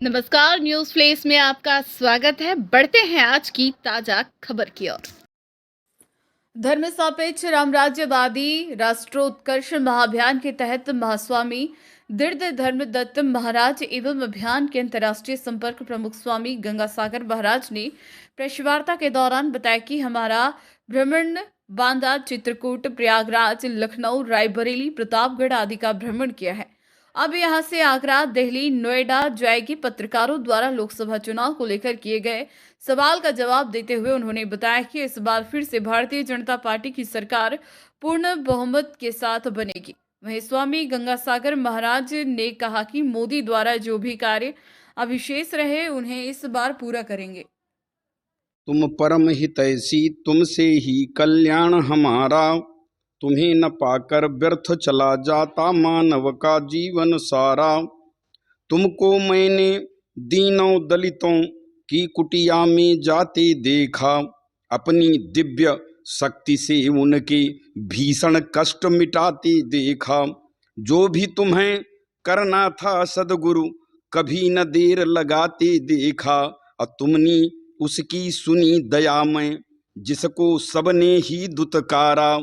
नमस्कार, news flesh में आपका स्वागत है। बढ़ते हैं आज की ताजा खबर की ओर। धर्म सापेक्ष रामराज्यवादी राष्ट्रोत्कर्ष महाअभियान के तहत महास्वामी दीर्घ धर्मदत्त महाराज एवं अभियान के अंतर्राष्ट्रीय संपर्क प्रमुख स्वामी गंगासागर महाराज ने प्रेस वार्ता के दौरान बताया कि हमारा भ्रमण बांदा, चित्रकूट, प्रयागराज, लखनऊ, रायबरेली, प्रतापगढ़ आदि का भ्रमण किया है। अब यहां से आगरा, दिल्ली, नोएडा जाएगी। पत्रकारों द्वारा लोकसभा चुनाव को लेकर किए गए सवाल का जवाब देते हुए उन्होंने बताया कि इस बार फिर से भारतीय जनता पार्टी की सरकार पूर्ण बहुमत के साथ बनेगी। वहीं स्वामी गंगासागर महाराज ने कहा कि मोदी द्वारा जो भी कार्य अविशेष रहे उन्हें इस बार पूरा करेंगे। तुम परम हितैषी, तुमसे ही कल्याण हमारा। तुम्हें न पाकर व्यर्थ चला जाता मानव का जीवन सारा। तुमको मैंने दीनों दलितों की कुटिया में जाते देखा। अपनी दिव्य शक्ति से उनके भीषण कष्ट मिटाते देखा। जो भी तुम्हें करना था सद्गुरु, कभी न देर लगाते देखा। और तुमने उसकी सुनी दया में, जिसको सबने ही दुत्कारा।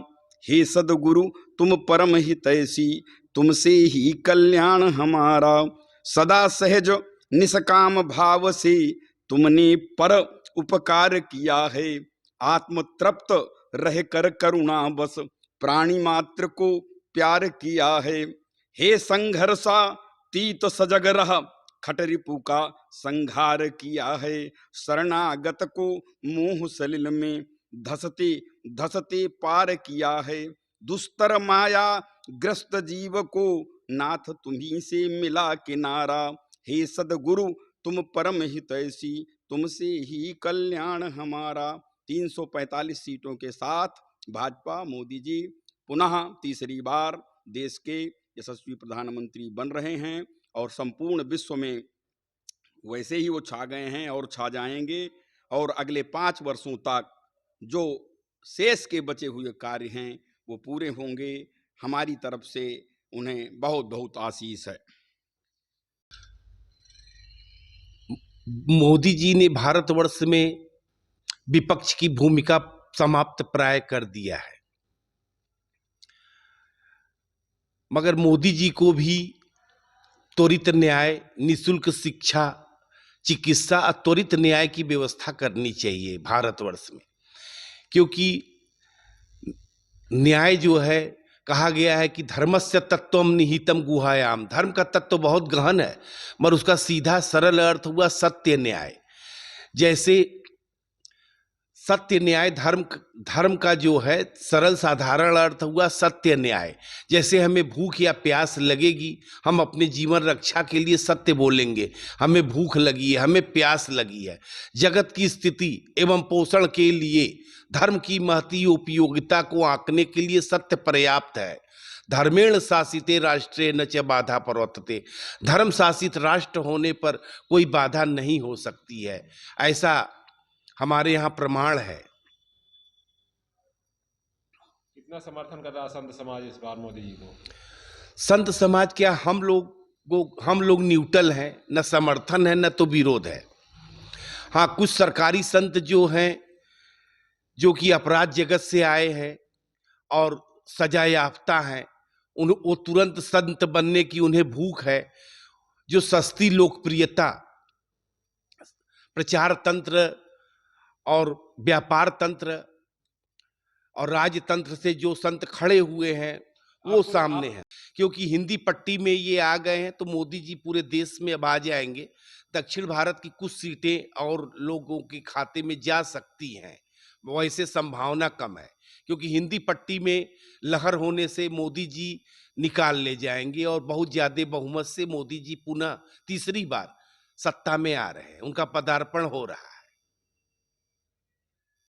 हे सद्गुरु तुम परम हितैषी, तुमसे ही कल्याण हमारा। सदा सहज निष्काम भाव से तुमने पर उपकार किया है। आत्म तृप्त रह कर करुणा बस प्राणी मात्र को प्यार किया है। हे संघर्षा तीत सजग रह, खटरिपु का संहार किया है। शरणागत को मोह सलिल में धसते धसते पार किया है। दुस्तर माया ग्रस्त जीव को नाथ तुम्ही से मिला किनारा। हे सद्गुरु तुम परम हितैषी, तुमसे ही कल्याण हमारा। 345 सीटों के साथ भाजपा मोदी जी पुनः तीसरी बार देश के यशस्वी प्रधानमंत्री बन रहे हैं और संपूर्ण विश्व में वैसे ही वो छा गए हैं और छा जाएंगे। और अगले 5 वर्षों तक जो शेष के बचे हुए कार्य हैं वो पूरे होंगे। हमारी तरफ से उन्हें बहुत बहुत आशीष है। मोदी जी ने भारतवर्ष में विपक्ष की भूमिका समाप्त प्राय कर दिया है, मगर मोदी जी को भी त्वरित न्याय, निःशुल्क शिक्षा, चिकित्सा और त्वरित न्याय की व्यवस्था करनी चाहिए भारतवर्ष में। क्योंकि न्याय जो है, कहा गया है कि धर्मस्य तत्वम निहितम गुहायाम। धर्म का तत्व बहुत गहन है, मगर उसका सीधा सरल अर्थ हुआ सत्य न्याय। जैसे सत्य न्याय धर्म का जो है सरल साधारण अर्थ हुआ सत्य न्याय। जैसे हमें भूख या प्यास लगेगी, हम अपने जीवन रक्षा के लिए सत्य बोलेंगे। हमें भूख लगी है, हमें प्यास लगी है। जगत की स्थिति एवं पोषण के लिए धर्म की महती उपयोगिता को आंकने के लिए सत्य पर्याप्त है। धर्मेण शासिते राष्ट्रे न च बाधा प्रवर्तते। धर्म शासित राष्ट्र होने पर कोई बाधा नहीं हो सकती है, ऐसा हमारे यहाँ प्रमाण है। कितना समर्थन कर रहा संत समाज इस बार मोदी जी को? संत समाज क्या, हम लोग न्यूट्रल हैं, न समर्थन है न तो विरोध है। हाँ, कुछ सरकारी संत जो हैं, जो कि अपराध जगत से आए हैं और सजा याफ्ता हैं, वो तुरंत संत बनने की उन्हें भूख है। जो सस्ती लोकप्रियता, प्रचार तंत्र और व्यापार तंत्र और राजतंत्र से जो संत खड़े हुए हैं वो सामने हैं। क्योंकि हिंदी पट्टी में ये आ गए हैं तो मोदी जी पूरे देश में अब आ जाएंगे। दक्षिण भारत की कुछ सीटें और लोगों के खाते में जा सकती हैं, वैसे संभावना कम है। क्योंकि हिंदी पट्टी में लहर होने से मोदी जी निकाल ले जाएंगे और बहुत ज्यादा बहुमत से मोदी जी पुनः तीसरी बार सत्ता में आ रहे हैं, उनका पदार्पण हो रहा है।